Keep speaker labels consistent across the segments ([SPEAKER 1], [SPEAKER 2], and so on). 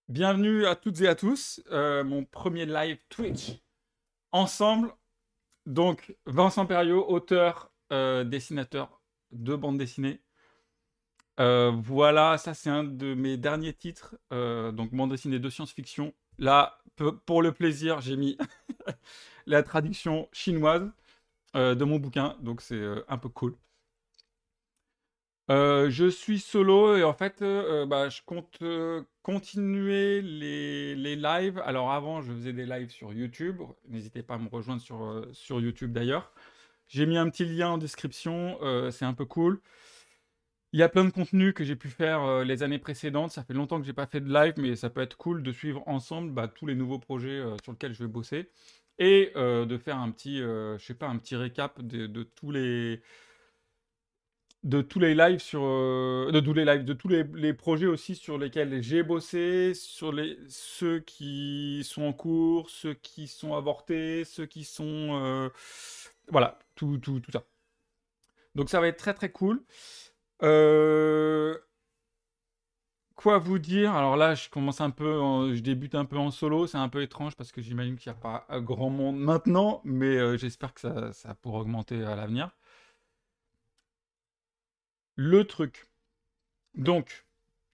[SPEAKER 1] Bienvenue à toutes et à tous. Mon premier live Twitch ensemble. Donc, Vincent Perriot, auteur, dessinateur de bande dessinée. Voilà, ça c'est un de mes derniers titres. Donc, bande dessinée de science-fiction. Là, pour le plaisir, j'ai mis la traduction chinoise de mon bouquin. Donc, c'est un peu cool. Je suis solo et en fait, bah, je compte continuer les lives. Alors avant, je faisais des lives sur YouTube. N'hésitez pas à me rejoindre sur YouTube d'ailleurs. J'ai mis un petit lien en description, c'est un peu cool. Il y a plein de contenus que j'ai pu faire les années précédentes. Ça fait longtemps que j'ai pas fait de live, mais ça peut être cool de suivre ensemble bah, tous les nouveaux projets sur lesquels je vais bosser et de faire un petit, je sais pas, un petit récap de tous les lives de tous les lives, de tous les projets aussi sur lesquels j'ai bossé, sur ceux qui sont en cours, ceux qui sont avortés, ceux qui sont, voilà, tout ça. Donc ça va être très très cool. Euh, Quoi vous dire? Alors là, je débute un peu en solo. C'est un peu étrange parce que j'imagine qu'il n'y a pas grand monde maintenant, mais j'espère que ça pourra augmenter à l'avenir. Le truc. Donc,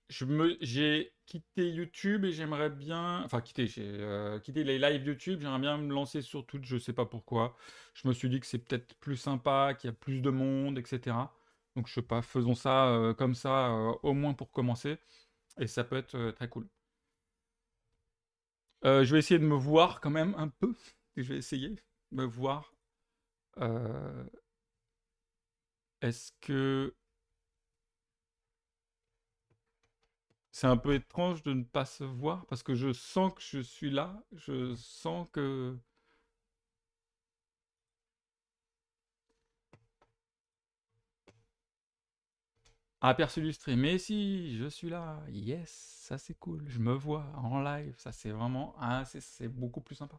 [SPEAKER 1] j'ai quitté YouTube et j'aimerais bien, enfin j'ai quitté les lives YouTube, j'aimerais bien me lancer sur Twitch, je sais pas pourquoi. Je me suis dit que c'est peut-être plus sympa, qu'il y a plus de monde, etc. Donc je sais pas, faisons ça comme ça, au moins pour commencer, et ça peut être très cool. Je vais essayer de me voir quand même un peu. Je vais essayer de me voir. Euh, Est-ce que c'est un peu étrange de ne pas se voir parce que je sens que je suis là, je sens que aperçu illustré. Mais si, je suis là. Yes, ça c'est cool. Je me vois en live. Ça c'est vraiment, c'est beaucoup plus sympa.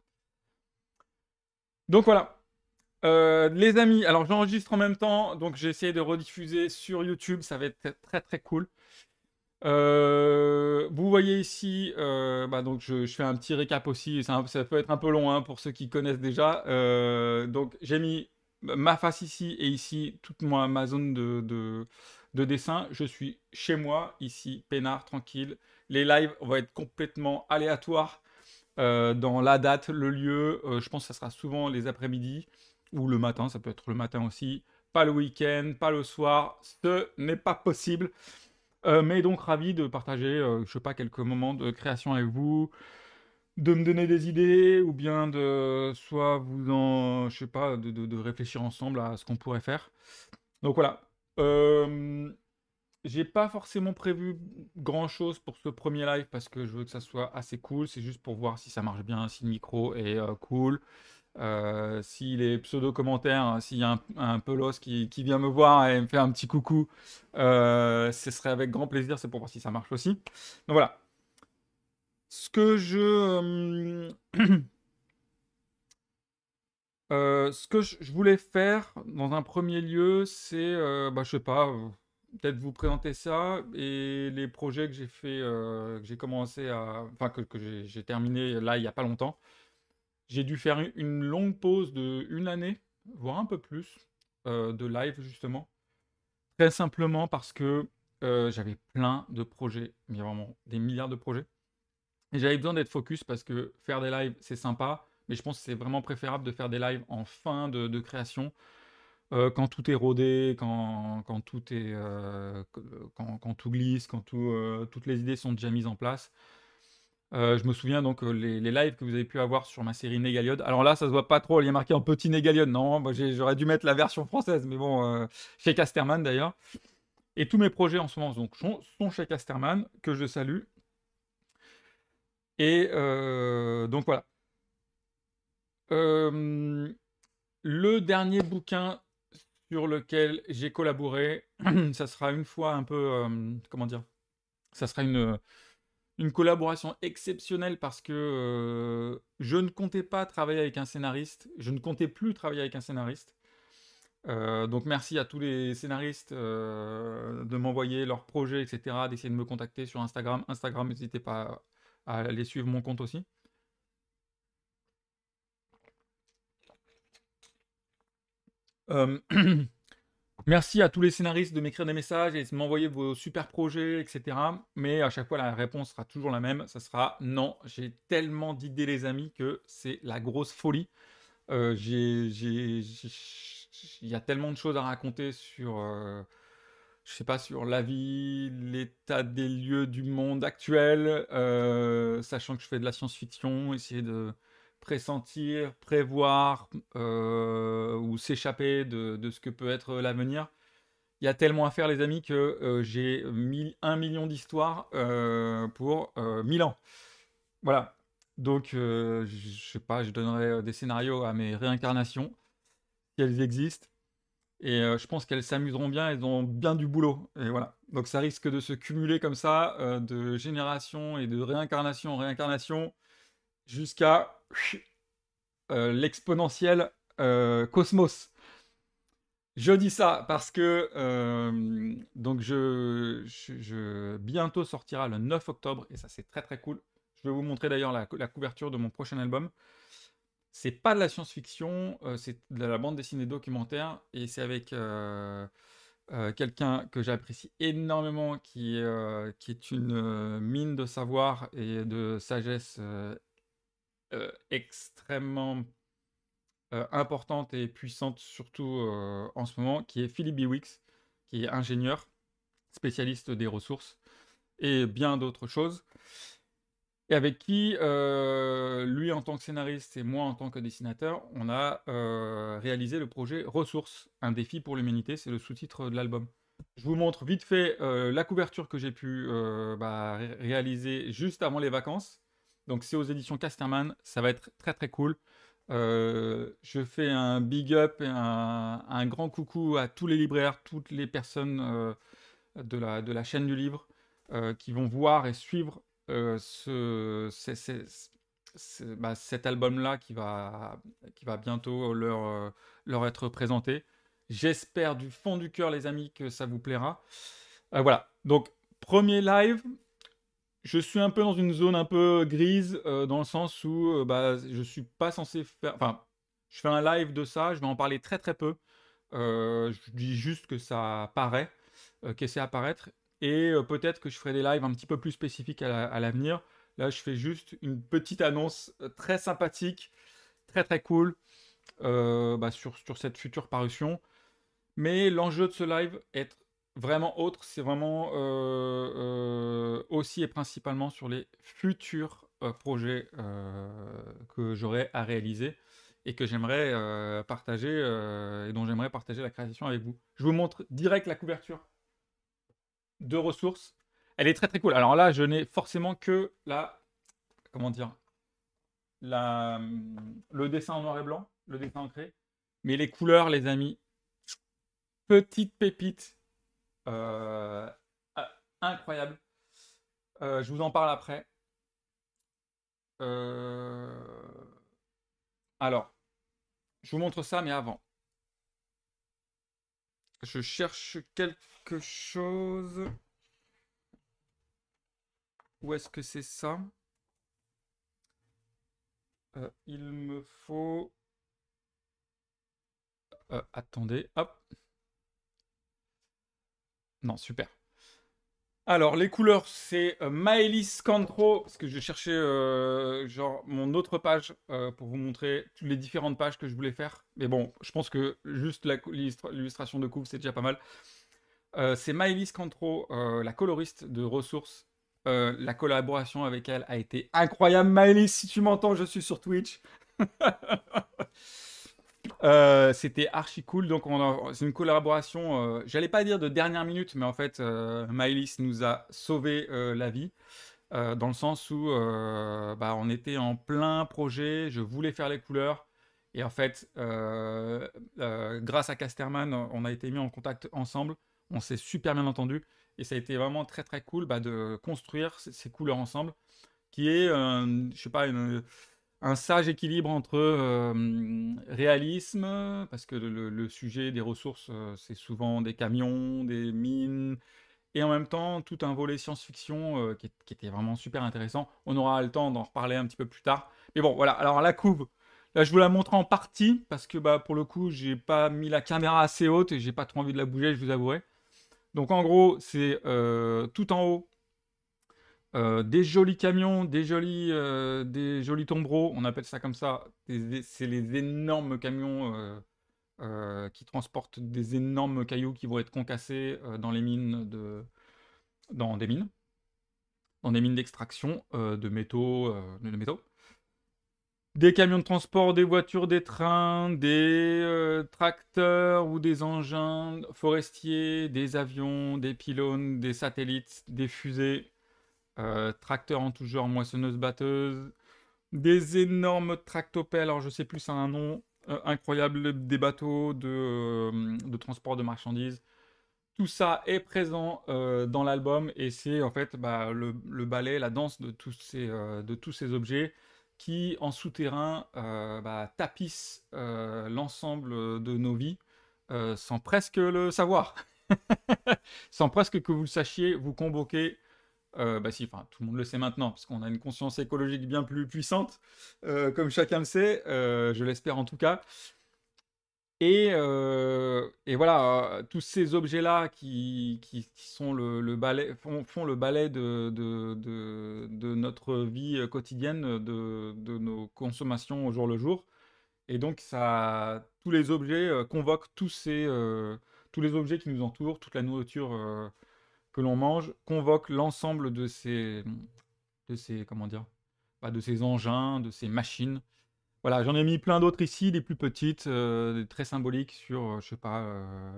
[SPEAKER 1] Donc voilà. Les amis, alors j'enregistre en même temps, donc j'ai essayé de rediffuser sur YouTube. Ça va être très très, très cool. Vous voyez ici, bah donc je fais un petit récap aussi. Ça peut être un peu long hein, pour ceux qui connaissent déjà. Donc j'ai mis ma face ici et ici toute ma zone de dessin. Je suis chez moi, ici, peinard, tranquille. Les lives vont être complètement aléatoires dans la date, le lieu. Je pense que ça sera souvent les après-midi ou le matin. Ça peut être le matin aussi. Pas le week-end, pas le soir. Ce n'est pas possible. Mais donc ravi de partager, je sais pas, quelques moments de création avec vous, de me donner des idées, ou bien de soit je sais pas, de réfléchir ensemble à ce qu'on pourrait faire. Donc voilà. Euh, j'ai pas forcément prévu grand-chose pour ce premier live parce que je veux que ça soit assez cool. C'est juste pour voir si ça marche bien, si le micro est cool. Si les pseudo-commentaires, hein, s'il y a un pelos qui vient me voir et me fait un petit coucou, ce serait avec grand plaisir, c'est pour voir si ça marche aussi. Donc voilà. Ce que je voulais faire dans un premier lieu, c'est, bah, je sais pas, peut-être vous présenter ça et les projets que j'ai fait, que j'ai commencé enfin que j'ai terminé là il y a pas longtemps. J'ai dû faire une longue pause de une année, voire un peu plus, de live justement. Très simplement parce que j'avais plein de projets, mais vraiment des milliards de projets. Et j'avais besoin d'être focus parce que faire des lives, c'est sympa, mais je pense que c'est vraiment préférable de faire des lives en fin de création, quand tout est rodé, quand tout est, quand tout glisse, toutes les idées sont déjà mises en place. Je me souviens donc les lives que vous avez pu avoir sur ma série Négaliode. Alors là, ça se voit pas trop, il y a marqué en petit Négaliode. Non, moi, j'aurais dû mettre la version française, mais bon, chez Casterman d'ailleurs. Et tous mes projets en ce moment donc, sont chez Casterman, que je salue. Et donc voilà. Euh, le dernier bouquin sur lequel j'ai collaboré, ça sera une fois un peu, comment dire, ça sera une collaboration exceptionnelle parce que je ne comptais pas travailler avec un scénariste, je ne comptais plus travailler avec un scénariste. Donc merci à tous les scénaristes de m'envoyer leurs projets, etc., d'essayer de me contacter sur Instagram. Instagram, n'hésitez pas aller suivre mon compte aussi. Euh, Merci à tous les scénaristes de m'écrire des messages et de m'envoyer vos super projets, etc. Mais à chaque fois, la réponse sera toujours la même. Ça sera non, j'ai tellement d'idées, les amis, que c'est la grosse folie. Il y a tellement de choses à raconter sur, je sais pas, sur la vie, l'état des lieux du monde actuel, sachant que je fais de la science-fiction, essayer de pressentir, prévoir ou s'échapper de ce que peut être l'avenir. Il y a tellement à faire, les amis, que j'ai 1 million d'histoires pour 1000 ans. Voilà. Donc, je sais pas, je donnerai des scénarios à mes réincarnations, si elles existent. Et je pense qu'elles s'amuseront bien, elles ont bien du boulot. Et voilà. Donc, ça risque de se cumuler comme ça, de génération et de réincarnation en réincarnation, jusqu'à l'exponentiel cosmos. Je dis ça parce que donc bientôt sortira le 9 octobre et ça c'est très très cool. Je vais vous montrer d'ailleurs la couverture de mon prochain album. C'est pas de la science-fiction, c'est de la bande dessinée documentaire et c'est avec quelqu'un que j'apprécie énormément qui est une mine de savoir et de sagesse extrêmement importante et puissante, surtout en ce moment, qui est Philip Biwix, qui est ingénieur, spécialiste des ressources et bien d'autres choses, et avec qui, lui en tant que scénariste et moi en tant que dessinateur, on a réalisé le projet Ressources, un défi pour l'humanité, c'est le sous-titre de l'album. Je vous montre vite fait la couverture que j'ai pu réaliser juste avant les vacances. Donc c'est aux éditions Casterman, ça va être très très cool. Je fais un big up et un grand coucou à tous les libraires, toutes les personnes de la chaîne du livre qui vont voir et suivre cet album-là qui va bientôt leur être présenté. J'espère du fond du cœur, les amis, que ça vous plaira. Voilà, donc premier live. Je suis un peu dans une zone un peu grise, dans le sens où je suis pas censé faire. Enfin, je fais un live de ça, je vais en parler très très peu. Je dis juste que ça paraît, que c'est à apparaître. Et peut-être que je ferai des lives un petit peu plus spécifiques à l'avenir. Là, je fais juste une petite annonce très sympathique, très très cool sur cette future parution. Mais l'enjeu de ce live est vraiment autre. C'est vraiment aussi et principalement sur les futurs projets que j'aurai à réaliser et que j'aimerais partager et dont j'aimerais partager la création avec vous. Je vous montre direct la couverture de ressources. Elle est très très cool. Alors là, je n'ai forcément que comment dire, le dessin en noir et blanc, le dessin ancré. Mais les couleurs, les amis, petite pépite. Euh, incroyable. Je vous en parle après. Euh, alors, je vous montre ça, mais avant. Je cherche quelque chose. Où est-ce que c'est ça? Il me faut... attendez, hop. Non, super. Alors, les couleurs, c'est Maëlys Cantro, parce que je cherchais genre mon autre page pour vous montrer toutes les différentes pages que je voulais faire. Mais bon, je pense que juste l'illustration de couve, c'est déjà pas mal. C'est Maëlys Cantro, la coloriste de Ressources. La collaboration avec elle a été incroyable. Maëlys, si tu m'entends, je suis sur Twitch. C'était archi cool. Donc, c'est une collaboration, j'allais pas dire de dernière minute, mais en fait, Maëlys nous a sauvé la vie. Dans le sens où on était en plein projet, je voulais faire les couleurs. Et en fait, grâce à Casterman, on a été mis en contact ensemble. On s'est super bien entendu. Et ça a été vraiment très très cool de construire ces couleurs ensemble. Qui est, je sais pas, un sage équilibre entre réalisme, parce que le sujet des ressources, c'est souvent des camions, des mines, et en même temps tout un volet science-fiction qui était vraiment super intéressant. On aura le temps d'en reparler un petit peu plus tard. Mais bon, voilà. Alors la couve, là je vous la montre en partie parce que bah, pour le coup, j'ai pas mis la caméra assez haute et j'ai pas trop envie de la bouger, je vous avouerai. Donc en gros, c'est tout en haut. Des jolis camions, des jolis tombereaux, on appelle ça comme ça. C'est les énormes camions qui transportent des énormes cailloux qui vont être concassés dans les mines dans des mines, dans des mines d'extraction de métaux. Des camions de transport, des voitures, des trains, des tracteurs ou des engins forestiers, des avions, des pylônes, des satellites, des fusées, tracteurs en tout genre, moissonneuses, batteuses, des énormes tractopelles, alors je sais plus, c'est un nom incroyable, des bateaux de transport de marchandises. Tout ça est présent dans l'album et c'est en fait bah, le ballet, la danse de tous ces objets qui, en souterrain, bah, tapissent l'ensemble de nos vies sans presque le savoir. Sans presque que vous le sachiez, vous convoquez bah si, enfin, tout le monde le sait maintenant, parce qu'on a une conscience écologique bien plus puissante, comme chacun le sait, je l'espère en tout cas. Et voilà, tous ces objets-là qui sont le balai, font le balai de notre vie quotidienne, de nos consommations au jour le jour. Et donc, ça, tous les objets convoquent tous les objets qui nous entourent, toute la nourriture que l'on mange, convoquent l'ensemble comment dire, bah, de ces engins, de ces machines. Voilà, j'en ai mis plein d'autres ici, des plus petites, des très symboliques sur, je sais pas,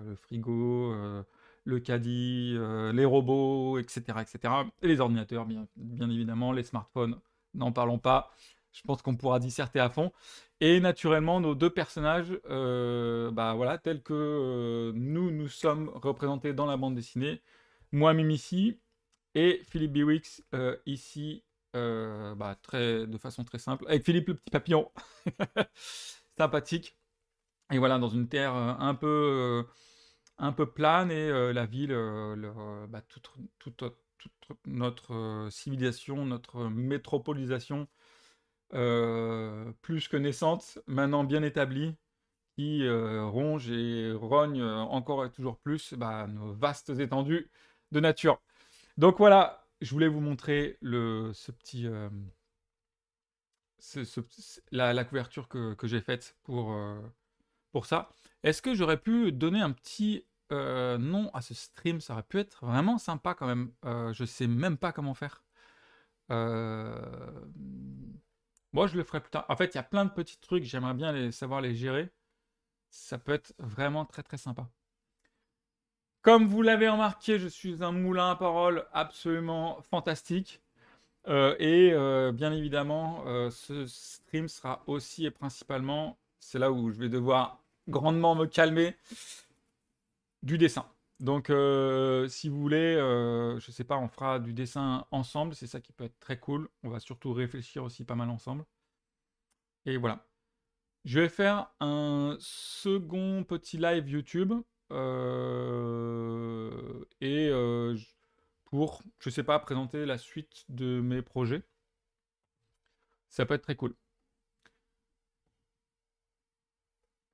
[SPEAKER 1] le frigo, le caddie, les robots, etc., etc. Et les ordinateurs, bien évidemment, les smartphones, n'en parlons pas. Je pense qu'on pourra disserter à fond. Et naturellement, nos deux personnages, bah voilà, tels que nous sommes représentés dans la bande dessinée. Moi, Mimici, et Philippe Biwix, ici, bah, de façon très simple, avec Philippe le petit papillon, sympathique. Et voilà, dans une terre un peu plane, et la ville, bah, toute notre civilisation, notre métropolisation, plus que naissante, maintenant bien établie, qui ronge et rogne encore et toujours plus bah, nos vastes étendues de nature. Donc voilà, je voulais vous montrer ce petit, la couverture que j'ai faite pour ça. Est-ce que j'aurais pu donner un petit nom à ce stream? Ça aurait pu être vraiment sympa quand même. Je sais même pas comment faire. Euh, Moi, je le ferai plus tard. En fait, il y a plein de petits trucs, j'aimerais bien savoir les gérer. Ça peut être vraiment très très sympa. Comme vous l'avez remarqué, je suis un moulin à paroles absolument fantastique. Bien évidemment, ce stream sera aussi et principalement, c'est là où je vais devoir grandement me calmer, du dessin. Donc, si vous voulez, je sais pas, on fera du dessin ensemble, c'est ça qui peut être très cool. On va surtout réfléchir aussi pas mal ensemble. Et voilà. Je vais faire un second petit live YouTube. Pour, je sais pas, présenter la suite de mes projets. Ça peut être très cool.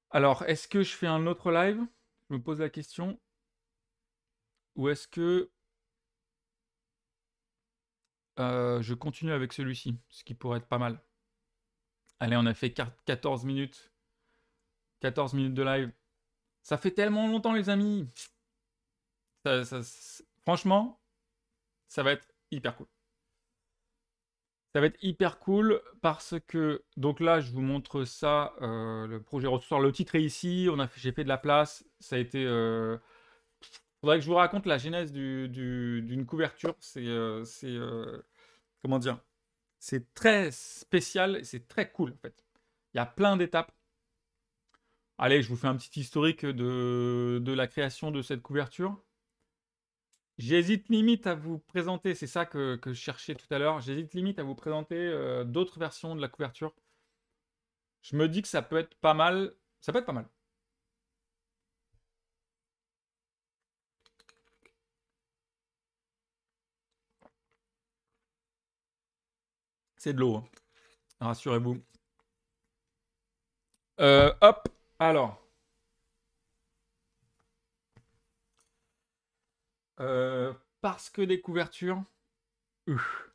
[SPEAKER 1] Alors, est-ce que je fais un autre live? Je me pose la question. Ou est-ce que je continue avec celui-ci? Ce qui pourrait être pas mal. Allez, on a fait 14 minutes. 14 minutes de live. Ça fait tellement longtemps, les amis. Franchement, ça va être hyper cool. Ça va être hyper cool parce que, donc là, je vous montre ça, le projet Retour. Le titre est ici, j'ai fait de la place. Ça a été. Faudrait que je vous raconte la genèse d'une couverture. Comment dire? C'est très spécial et c'est très cool en fait. Il y a plein d'étapes. Allez, je vous fais un petit historique de la création de cette couverture. J'hésite limite à vous présenter, c'est ça que je cherchais tout à l'heure, j'hésite limite à vous présenter d'autres versions de la couverture. Je me dis que ça peut être pas mal. Ça peut être pas mal. C'est de l'eau, hein, rassurez-vous. Hop, alors. Parce que des couvertures, ouf,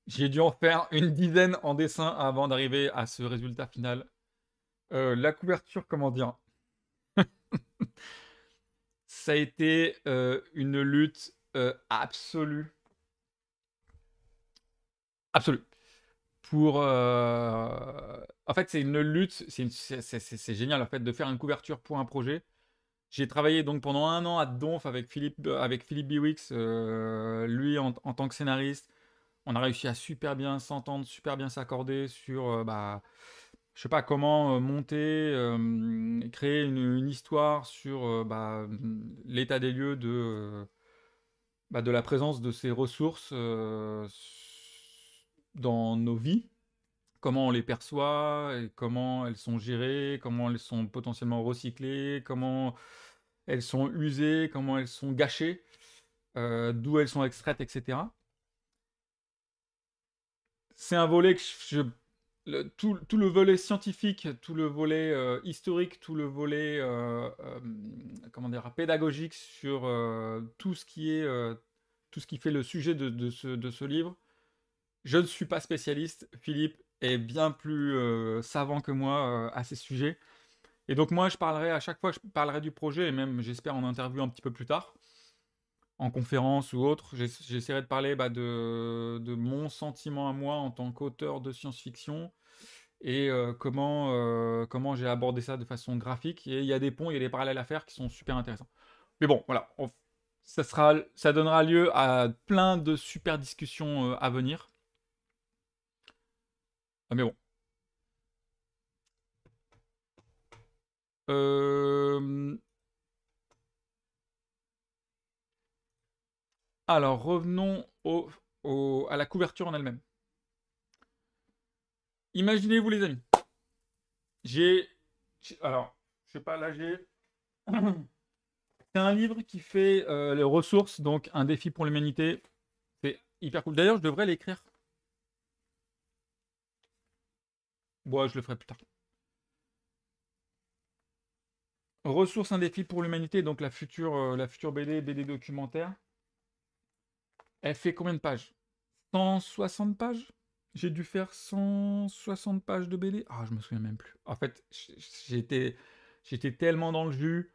[SPEAKER 1] j'ai dû en faire une dizaine en dessin avant d'arriver à ce résultat final. La couverture, comment dire? Ça a été une lutte absolue. Absolue. Pour. En fait, c'est une lutte. C'est génial, en fait, de faire une couverture pour un projet. J'ai travaillé donc pendant un an à Donf avec Philippe Biwix, lui en tant que scénariste. On a réussi à super bien s'entendre, super bien s'accorder sur, bah, je sais pas comment monter, créer une histoire sur bah, l'état des lieux bah, de la présence de ces ressources dans nos vies, comment on les perçoit, et comment elles sont gérées, comment elles sont potentiellement recyclées, comment elles sont usées, comment elles sont gâchées, d'où elles sont extraites, etc. C'est un volet que tout le volet scientifique, tout le volet historique, tout le volet comment dire, pédagogique sur tout ce qui fait le sujet de ce livre. Je ne suis pas spécialiste. Philippe est bien plus savant que moi à ces sujets. Et donc moi, je parlerai à chaque fois, je parlerai du projet, et même j'espère en interview un petit peu plus tard, en conférence ou autre. J'essaierai de parler bah, de mon sentiment à moi en tant qu'auteur de science-fiction et comment j'ai abordé ça de façon graphique. Et il y a des ponts, il y a des parallèles à faire qui sont super intéressants. Mais bon, voilà, ça donnera lieu à plein de super discussions à venir. Ah, mais bon. Euh, alors, revenons à la couverture en elle-même. Imaginez-vous, les amis. J'ai. Alors, je sais pas, là j'ai. C'est un livre qui fait les ressources, donc un défi pour l'humanité. C'est hyper cool. D'ailleurs, je devrais l'écrire. Bon, je le ferai plus tard. Ressources, un défi pour l'humanité, donc la future BD documentaire. Elle fait combien de pages? 160 pages? J'ai dû faire 160 pages de BD. Ah, je me souviens même plus. En fait, j'étais, j'étais tellement dans le jus.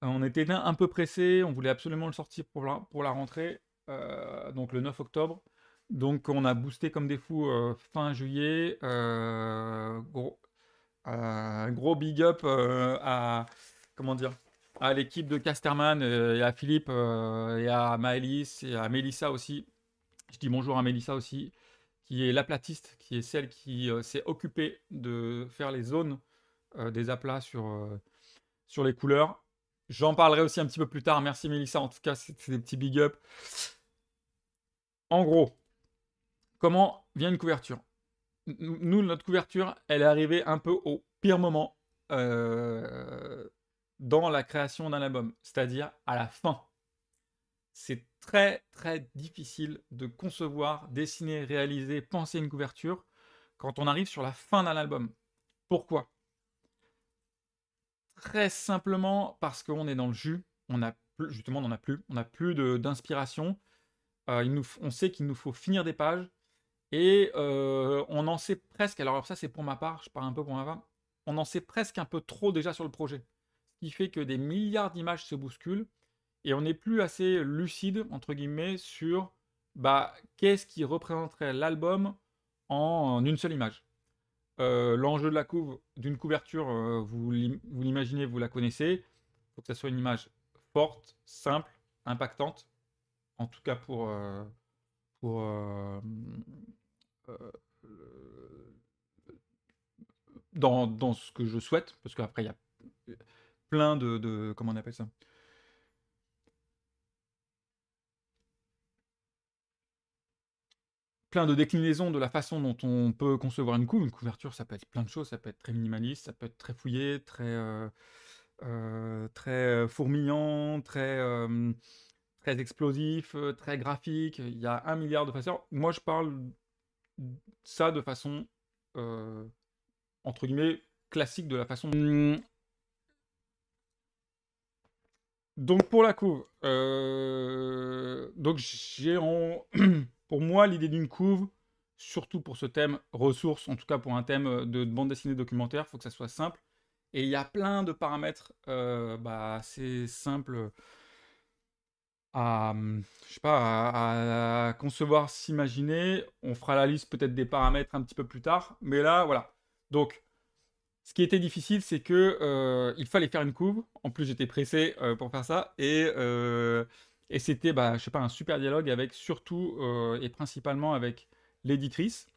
[SPEAKER 1] On était un peu pressé. On voulait absolument le sortir pour la rentrée, donc le 9 octobre. Donc, on a boosté comme des fous fin juillet. Gros big up à, comment dire, à l'équipe de Casterman et à Philippe et à Maëlys et à Mélissa aussi. Je dis bonjour à Mélissa aussi, qui est l'aplatiste, qui est celle qui s'est occupée de faire les zones des aplats sur les couleurs. J'en parlerai aussi un petit peu plus tard. Merci Mélissa, en tout cas, c'est des petits big up. En gros, comment vient une couverture? Nous, notre couverture, elle est arrivée un peu au pire moment euh, dans la création d'un album, c'est-à-dire à la fin. C'est très très difficile de concevoir, dessiner, réaliser, penser une couverture quand on arrive sur la fin d'un album. Pourquoi? Très simplement parce qu'on est dans le jus, justement on n'a plus d'inspiration, on sait qu'il nous faut finir des pages, et on en sait presque, alors ça c'est pour ma part, je pars un peu pour ma part, on en sait presque un peu trop déjà sur le projet. Ce qui fait que des milliards d'images se bousculent, et on n'est plus assez lucide, entre guillemets, sur bah, qu'est-ce qui représenterait l'album en une seule image. L'enjeu de d'une couverture, vous l'imaginez, vous la connaissez. Il faut que ça soit une image forte, simple, impactante, en tout cas pour euh, dans ce que je souhaite, parce qu'après il y a plein comment on appelle ça, plein de déclinaisons de la façon dont on peut concevoir une couverture. Ça peut être plein de choses, ça peut être très minimaliste, ça peut être très fouillé, très fourmillant, très explosif, très graphique. Il y a un milliard de façons. Moi, je parle ça de façon, euh, entre guillemets, classique, de la façon. Donc pour la couve, donc j'ai en... pour moi l'idée d'une couve, surtout pour ce thème ressources, en tout cas pour un thème de bande dessinée documentaire, il faut que ça soit simple. Et il y a plein de paramètres assez simples à, je sais pas, à concevoir, s'imaginer. On fera la liste peut-être des paramètres un petit peu plus tard, mais là voilà. Donc ce qui était difficile, c'est que il fallait faire une couve. En plus, j'étais pressé pour faire ça. Et c'était, bah, je sais pas, un super dialogue avec surtout et principalement avec l'éditrice,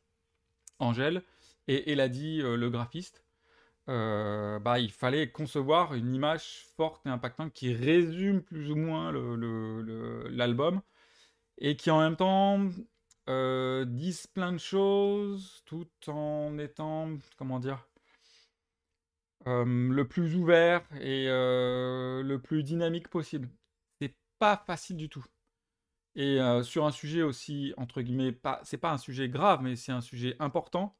[SPEAKER 1] Angèle, et Eladi, le graphiste. Bah, il fallait concevoir une image forte et impactante qui résume plus ou moins l'album et qui en même temps disent plein de choses tout en étant, comment dire, le plus ouvert et le plus dynamique possible. C'est pas facile du tout. Et sur un sujet aussi, entre guillemets, pas, c'est pas un sujet grave, mais c'est un sujet important,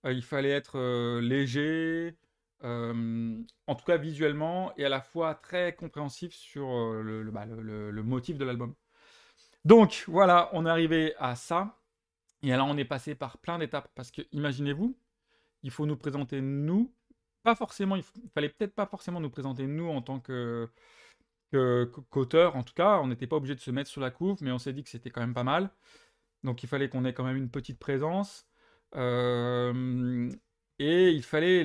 [SPEAKER 1] il fallait être léger, en tout cas visuellement, et à la fois très compréhensif sur le motif de l'album. Donc voilà, on est arrivé à ça. Et alors on est passé par plein d'étapes, parce que imaginez-vous, il faut nous présenter nous, pas forcément, il fallait peut-être pas forcément nous présenter nous en tant qu'auteur, en tout cas, on n'était pas obligé de se mettre sur la couve, mais on s'est dit que c'était quand même pas mal, donc il fallait qu'on ait quand même une petite présence, Euh, et il fallait,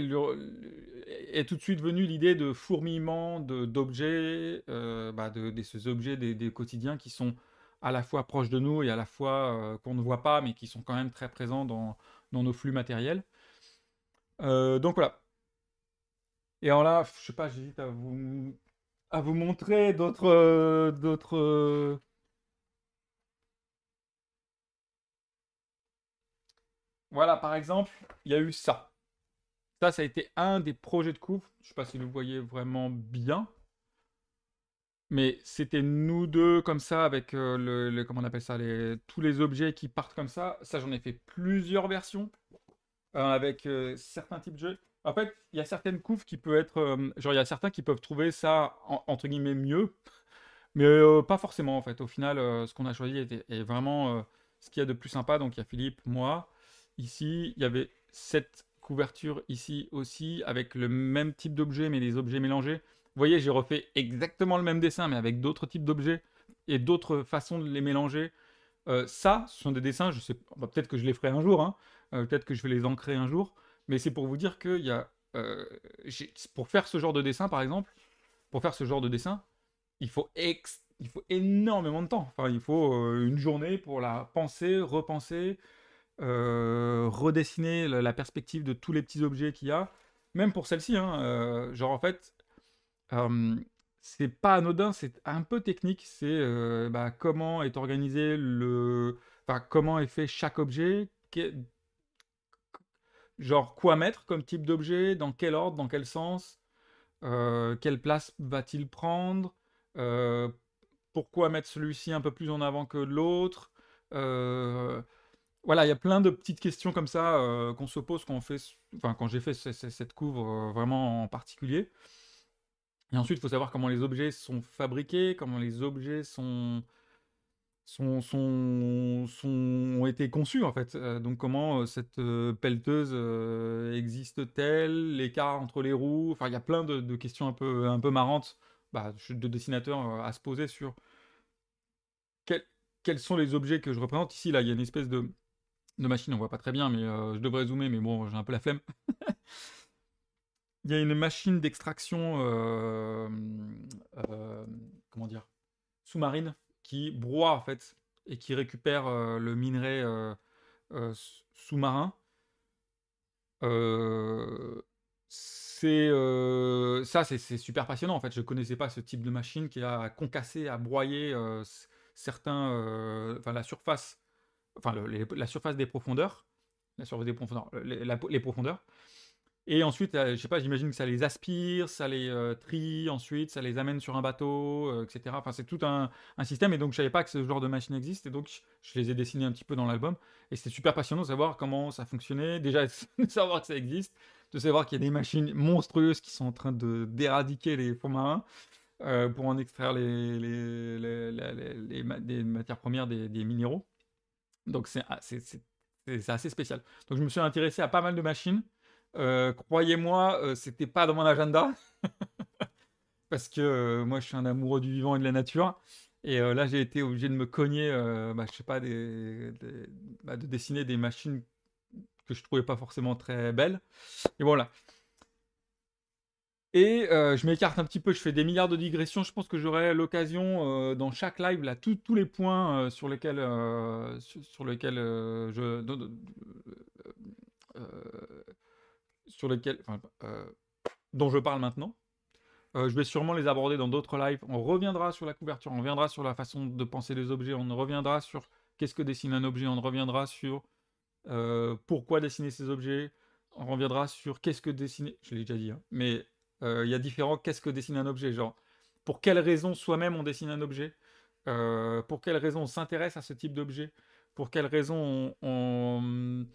[SPEAKER 1] est tout de suite venue l'idée de fourmillement d'objets, de ces objets des quotidiens qui sont à la fois proches de nous et à la fois qu'on ne voit pas, mais qui sont quand même très présents dans nos flux matériels. Donc voilà. Et alors là, je sais pas, j'hésite à vous montrer d'autres. Voilà, par exemple, il y a eu ça. Ça a été un des projets de couve. Je sais pas si vous voyez vraiment bien, mais c'était nous deux comme ça avec comment on appelle ça, tous les objets qui partent comme ça. Ça, j'en ai fait plusieurs versions avec certains types de jeux. En fait, il y a certaines couves qui peuvent être, genre il y a certains qui peuvent trouver ça entre guillemets mieux. Mais pas forcément en fait. Au final, ce qu'on a choisi est vraiment ce qu'il y a de plus sympa. Donc il y a Philippe, moi. Ici, il y avait cette couverture ici aussi avec le même type d'objet mais des objets mélangés. Vous voyez, j'ai refait exactement le même dessin mais avec d'autres types d'objets et d'autres façons de les mélanger. Ça, ce sont des dessins, je sais, bah, peut-être que je les ferai un jour, hein. Peut-être que je vais les ancrer un jour. Mais c'est pour vous dire qu'il y a, pour faire ce genre de dessin par exemple, pour faire ce genre de dessin, il faut énormément de temps. Enfin, il faut une journée pour la penser, repenser, redessiner la perspective de tous les petits objets qu'il y a. Même pour celle-ci, hein, genre en fait, euh, c'est pas anodin, c'est un peu technique. C'est comment est organisé enfin, comment est fait chaque objet, genre quoi mettre comme type d'objet, dans quel ordre, dans quel sens, quelle place va-t-il prendre, euh, pourquoi mettre celui-ci un peu plus en avant que l'autre. Euh, voilà, il y a plein de petites questions comme ça qu'on se pose quand on fait, enfin quand j'ai fait cette couvre vraiment en particulier. Et ensuite, il faut savoir comment les objets sont fabriqués, comment les objets ont été conçus en fait. Donc comment cette pelleteuse existe-t-elle, l'écart entre les roues. Enfin, il y a plein de questions un peu marrantes de dessinateurs à se poser sur quel- quels sont les objets que je représente. Ici, là, il y a une espèce de machine, on voit pas très bien, mais je devrais zoomer, mais bon, j'ai un peu la flemme. Il y a une machine d'extraction, euh, comment dire, sous-marine, qui broie en fait, et qui récupère le minerai sous-marin. Euh, c'est super passionnant en fait. Je connaissais pas ce type de machine qui a concassé, à broyer certains, enfin la surface, enfin la surface des profondeurs, la surface des profondeurs, les profondeurs. Et ensuite, je sais pas, j'imagine que ça les aspire, ça les trie, ensuite ça les amène sur un bateau, etc. Enfin, c'est tout un système. Et donc, je savais pas que ce genre de machine existe. Et donc, je les ai dessinés un petit peu dans l'album. Et c'était super passionnant de savoir comment ça fonctionnait. Déjà, de savoir que ça existe, de savoir qu'il y a des machines monstrueuses qui sont en train de d'éradiquer les fonds marins pour en extraire des matières premières, des minéraux. Donc c'est assez spécial. Donc je me suis intéressé à pas mal de machines. Croyez-moi, c'était pas dans mon agenda parce que moi je suis un amoureux du vivant et de la nature. Et là j'ai été obligé de me cogner, je sais pas, de dessiner des machines que je trouvais pas forcément très belles. Et voilà. Et je m'écarte un petit peu, je fais des milliards de digressions. Je pense que j'aurai l'occasion dans chaque live, là, tous les points sur lesquels euh, sur lesquels, enfin, dont je parle maintenant. Je vais sûrement les aborder dans d'autres lives. On reviendra sur la couverture, on reviendra sur la façon de penser les objets, on reviendra sur qu'est-ce que dessine un objet, on reviendra sur pourquoi dessiner ces objets, on reviendra sur qu'est-ce que dessiner, je l'ai déjà dit, hein, mais il y a différents qu'est-ce que dessine un objet, genre pour quelle raison soi-même on dessine un objet, pour quelle raison on s'intéresse à ce type d'objet, pour quelle raison on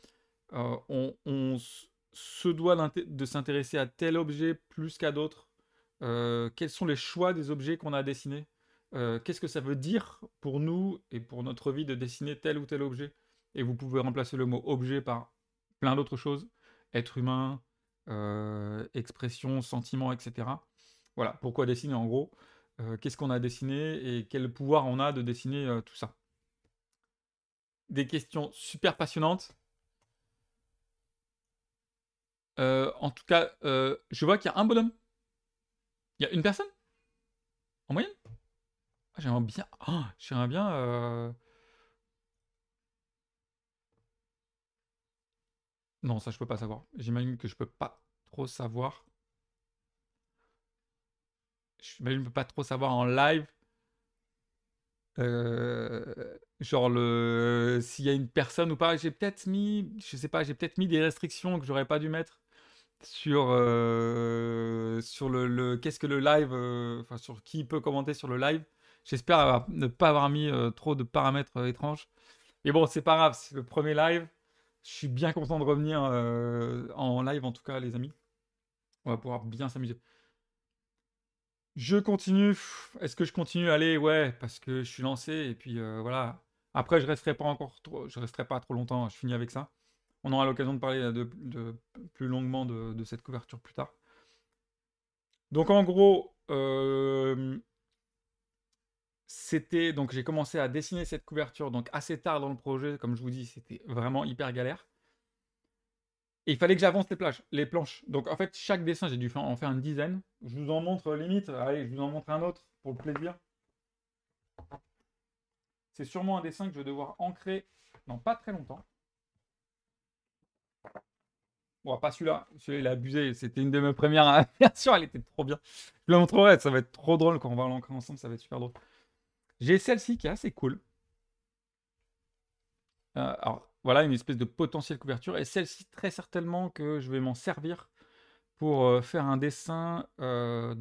[SPEAKER 1] se doit de s'intéresser à tel objet plus qu'à d'autres, quels sont les choix des objets qu'on a dessinés, qu'est-ce que ça veut dire pour nous et pour notre vie de dessiner tel ou tel objet. Et vous pouvez remplacer le mot objet par plein d'autres choses, être humain, expression, sentiment, etc. Voilà, pourquoi dessiner en gros, qu'est-ce qu'on a dessiné et quel pouvoir on a de dessiner tout ça. Des questions super passionnantes. En tout cas, je vois qu'il y a un bonhomme. Il y a une personne en moyenne. Ah, j'aimerais bien. Oh, j'aimerais bien. Non, ça je peux pas savoir. J'imagine que je peux pas trop savoir. J'imagine que je peux pas trop savoir en live. Genre s'il y a une personne ou pas. J'ai peut-être mis, je sais pas, j'ai peut-être mis des restrictions que j'aurais pas dû mettre sur qu'est-ce que le live, enfin sur qui peut commenter sur le live. J'espère ne pas avoir mis trop de paramètres étranges. Mais bon, c'est pas grave, c'est le premier live. Je suis bien content de revenir en live, en tout cas, les amis. On va pouvoir bien s'amuser. Je continue. Est-ce que je continue? Allez, ouais, parce que je suis lancé et puis voilà. Après, je resterai pas trop longtemps. Je finis avec ça. On aura l'occasion de parler plus longuement de cette couverture plus tard. Donc en gros, donc j'ai commencé à dessiner cette couverture donc assez tard dans le projet, comme je vous dis, c'était vraiment hyper galère. Et il fallait que j'avance les planches. Donc en fait, chaque dessin, j'ai dû en faire une dizaine. Je vous en montre limite. Allez, je vous en montre un autre pour le plaisir. C'est sûrement un dessin que je vais devoir ancrer dans pas très longtemps. Bon, pas celui-là. Celui-là, il a abusé. C'était une de mes premières versions. Elle était trop bien. Je la montrerai. Ça va être trop drôle quand on va l'ancrer ensemble. Ça va être super drôle. J'ai celle-ci qui est assez cool. Alors, voilà, une espèce de potentielle couverture. Et celle-ci, très certainement que je vais m'en servir pour faire un dessin je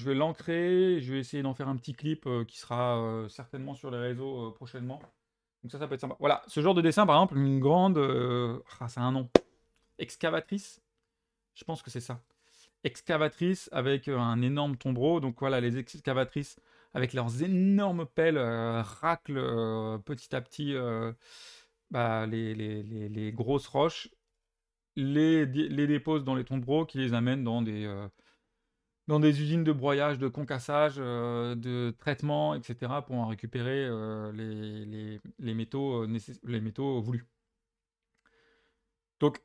[SPEAKER 1] vais l'ancrer, je vais essayer d'en faire un petit clip qui sera certainement sur les réseaux prochainement. Donc ça peut être sympa. Voilà, ce genre de dessin, par exemple, une grande... ça a un nom. Excavatrice. Je pense que c'est ça. Excavatrice avec un énorme tombereau. Donc voilà, les excavatrices avec leurs énormes pelles raclent petit à petit les grosses roches, les déposent dans les tombereaux qui les amènent dans des usines de broyage, de concassage, de traitement, etc. pour en récupérer les métaux, les métaux voulus. Donc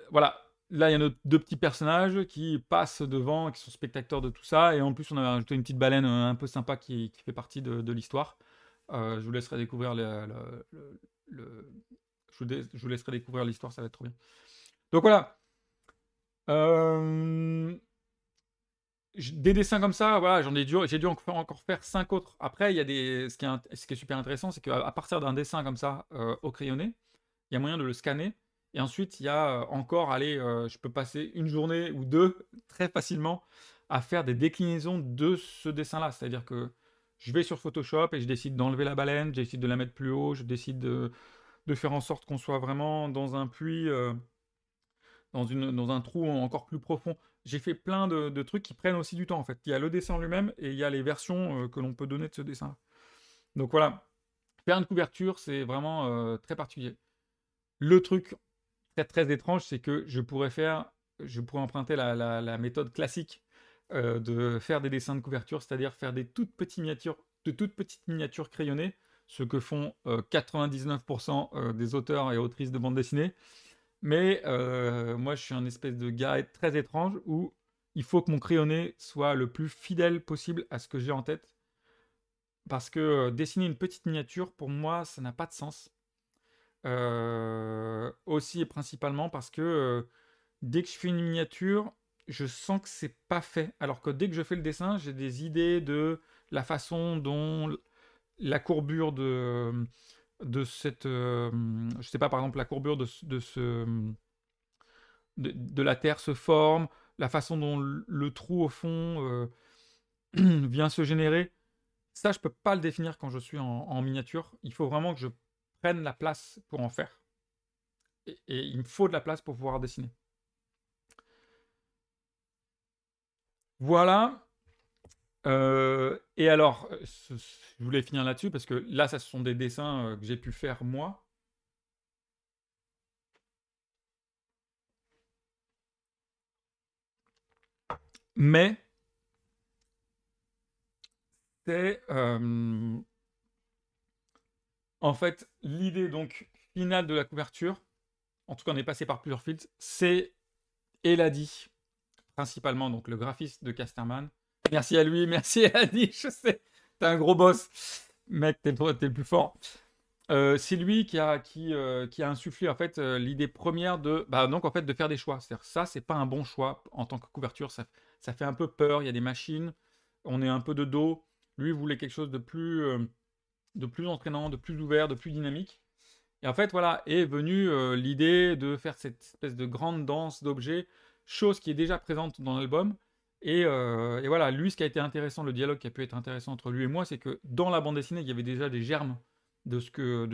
[SPEAKER 1] voilà, là il y a nos deux petits personnages qui passent devant, qui sont spectateurs de tout ça, et en plus on a ajouté une petite baleine un peu sympa qui fait partie de l'histoire. Je vous laisserai découvrir je vous laisserai découvrir l'histoire, ça va être trop bien. Donc voilà. Des dessins comme ça, voilà, j'ai dû encore faire 5 autres. Après, il y a ce qui est super intéressant, c'est qu'à partir d'un dessin comme ça, au crayonné, il y a moyen de le scanner Et ensuite, il y a encore, allez, je peux passer une journée ou deux très facilement à faire des déclinaisons de ce dessin-là. C'est-à-dire que je vais sur Photoshop et je décide d'enlever la baleine, je décide de la mettre plus haut, je décide de faire en sorte qu'on soit vraiment dans un puits, dans un trou encore plus profond. J'ai fait plein de trucs qui prennent aussi du temps en fait. Il y a le dessin lui-même et il y a les versions que l'on peut donner de ce dessin. Donc voilà, faire une couverture, c'est vraiment très particulier. Le truc très très étrange, c'est que je pourrais emprunter la méthode classique de faire des dessins de couverture, c'est-à-dire faire de toutes petites miniatures crayonnées, ce que font 99% des auteurs et autrices de bande dessinée. Mais moi, je suis un espèce de gars très étrange où il faut que mon crayonné soit le plus fidèle possible à ce que j'ai en tête. Parce que dessiner une petite miniature, pour moi, ça n'a pas de sens. Aussi et principalement parce que dès que je fais une miniature, je sens que c'est pas fait. Alors que dès que je fais le dessin, j'ai des idées de la façon dont la courbure de cette. Je sais pas, par exemple, la courbure de la Terre se forme, la façon dont le trou au fond vient se générer. Ça, je peux pas le définir quand je suis en miniature. Il faut vraiment que je prenne la place pour en faire. Et il me faut de la place pour pouvoir dessiner. Voilà. Et alors, je voulais finir là-dessus parce que là, ça ce sont des dessins que j'ai pu faire moi. Mais c'est en fait l'idée donc finale de la couverture. En tout cas, on est passé par plusieurs filtres. C'est Eladi, principalement donc le graphiste de Casterman. Merci à lui, merci Eladi. Je sais, t'es un gros boss, mec, t'es le plus fort. C'est lui qui a insufflé en fait l'idée première de donc en fait de faire des choix. C'est-à-dire ça, c'est pas un bon choix en tant que couverture. Ça fait un peu peur. Il y a des machines. On est un peu de dos. Lui voulait quelque chose de plus entraînant, de plus ouvert, de plus dynamique. Et en fait, voilà, est venue l'idée de faire cette espèce de grande danse d'objets, chose qui est déjà présente dans l'album. Et voilà, lui, ce qui a été intéressant, le dialogue qui a pu être intéressant entre lui et moi, c'est que dans la bande dessinée, il y avait déjà des germes de ce que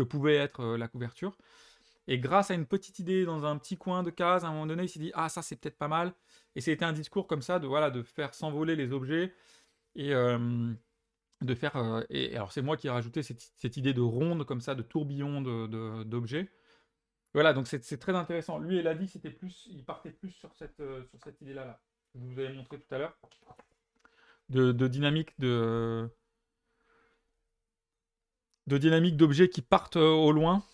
[SPEAKER 1] pouvait être la couverture. Et grâce à une petite idée dans un petit coin de case, à un moment donné, il s'est dit, ah, ça, c'est peut-être pas mal. Et c'était un discours comme ça, voilà, de faire s'envoler les objets. Et, de faire. Et alors, c'est moi qui ai rajouté cette idée de ronde, comme ça, de tourbillon d'objets. Voilà, donc c'est très intéressant. Lui, il a dit c'était plus, il partait plus sur cette idée-là, là, que je vous avais montré tout à l'heure, de dynamique de dynamique d'objets qui partent au loin.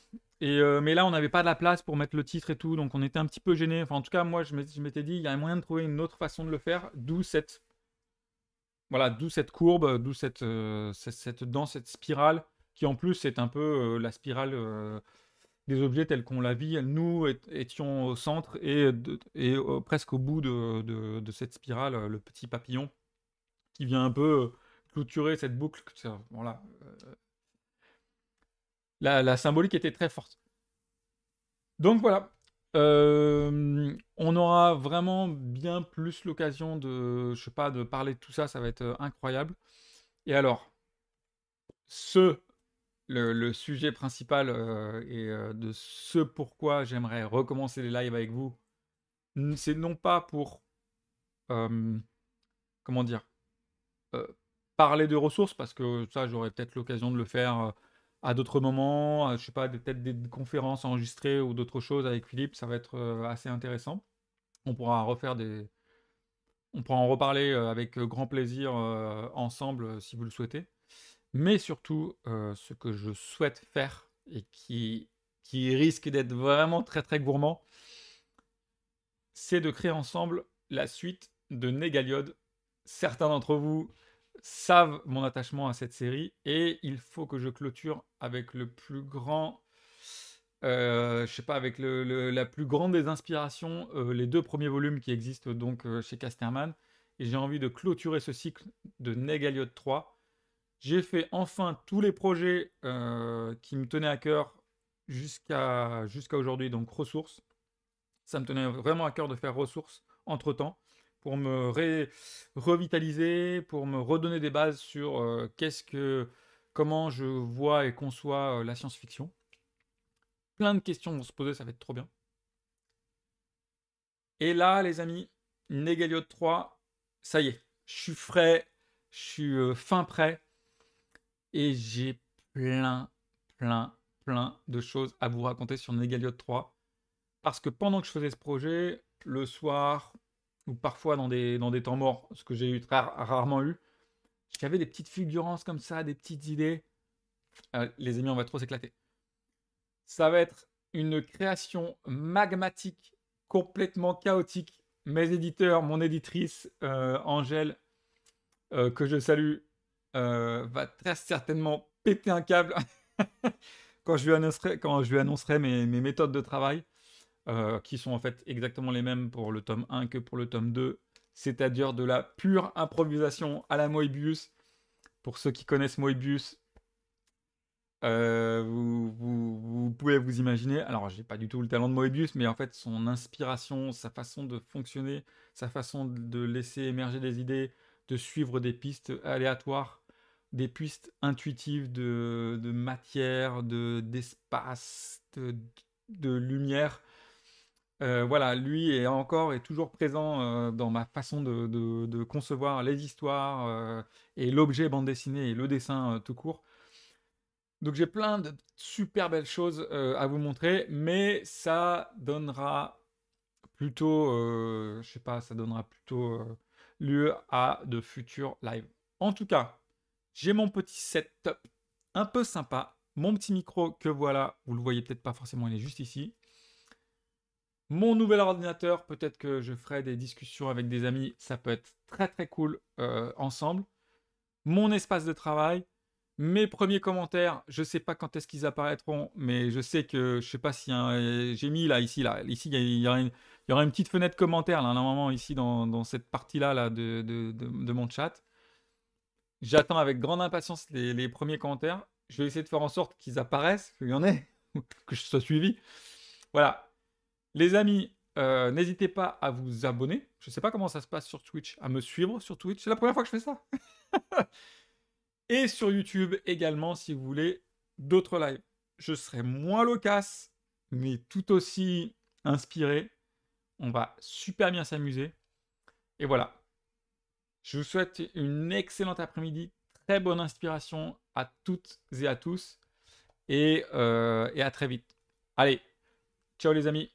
[SPEAKER 1] Mais là, on n'avait pas de la place pour mettre le titre et tout, donc on était un petit peu gêné. Enfin, en tout cas, moi, je m'étais dit, il y a moyen de trouver une autre façon de le faire, d'où cette courbe, d'où dans cette spirale, qui en plus est un peu la spirale des objets tels qu'on la vit. Nous étions au centre et presque au bout de cette spirale, le petit papillon qui vient un peu clôturer cette boucle. Voilà. La symbolique était très forte. Donc voilà. On aura vraiment bien plus l'occasion je sais pas, de parler de tout ça. Ça va être incroyable. Et alors, ce le sujet principal et de ce pourquoi j'aimerais recommencer les lives avec vous, c'est non pas pour, euh, comment dire, euh, parler de ressources, parce que ça, j'aurai peut-être l'occasion de le faire à d'autres moments, je sais pas, peut-être des conférences enregistrées ou d'autres choses avec Philippe, ça va être assez intéressant. On pourra on pourra en reparler avec grand plaisir ensemble si vous le souhaitez. Mais surtout, ce que je souhaite faire et qui risque d'être vraiment très très gourmand, c'est de créer ensemble la suite de Négaliode. Certains d'entre vous savent mon attachement à cette série et il faut que je clôture avec le plus grand, je sais pas, avec la plus grande des inspirations, les deux premiers volumes qui existent donc chez Casterman. Et j'ai envie de clôturer ce cycle de Négaliode 3. J'ai fait enfin tous les projets qui me tenaient à cœur jusqu'à aujourd'hui, donc ressources. Ça me tenait vraiment à cœur de faire ressources entre-temps pour me revitaliser, pour me redonner des bases sur comment je vois et conçois la science-fiction. Plein de questions vont se poser, ça va être trop bien. Et là, les amis, Negaliot 3, ça y est, je suis frais, je suis fin prêt et j'ai plein, plein, plein de choses à vous raconter sur Negaliot 3. Parce que pendant que je faisais ce projet, le soir, ou parfois dans des temps morts, ce que j'ai eu très rarement eu, j'avais des petites fulgurances comme ça, des petites idées. Les amis, on va trop s'éclater. Ça va être une création magmatique, complètement chaotique. Mes éditeurs, mon éditrice, Angèle, que je salue, va très certainement péter un câble quand je lui annoncerai mes méthodes de travail. Qui sont en fait exactement les mêmes pour le tome 1 que pour le tome 2, c'est-à-dire de la pure improvisation à la Moebius. Pour ceux qui connaissent Moebius, vous pouvez vous imaginer, alors j'ai pas du tout le talent de Moebius, mais en fait son inspiration, sa façon de fonctionner, sa façon de laisser émerger des idées, de suivre des pistes aléatoires, des pistes intuitives de matière, d'espace, de lumière. Voilà, lui est toujours présent dans ma façon de concevoir les histoires et l'objet bande dessinée et le dessin tout court. Donc j'ai plein de super belles choses à vous montrer, mais ça donnera plutôt, je sais pas, ça donnera plutôt lieu à de futurs lives. En tout cas, j'ai mon petit setup un peu sympa, mon petit micro que voilà, vous le voyez peut-être pas forcément, il est juste ici. Mon nouvel ordinateur, peut-être que je ferai des discussions avec des amis, ça peut être très très cool ensemble. Mon espace de travail, mes premiers commentaires, je sais pas quand est-ce qu'ils apparaîtront, mais je sais que, je sais pas si j'ai mis ici il y aura une petite fenêtre commentaire là, normalement ici dans cette partie-là là, de mon chat. J'attends avec grande impatience les premiers commentaires. Je vais essayer de faire en sorte qu'ils apparaissent, qu'il y en ait, que je sois suivi. Voilà. Les amis, n'hésitez pas à vous abonner. Je ne sais pas comment ça se passe sur Twitch, à me suivre sur Twitch. C'est la première fois que je fais ça. Et sur YouTube également, si vous voulez d'autres lives. Je serai moins loquace, mais tout aussi inspiré. On va super bien s'amuser. Et voilà. Je vous souhaite une excellente après-midi. Très bonne inspiration à toutes et à tous. Et à très vite. Allez, ciao les amis.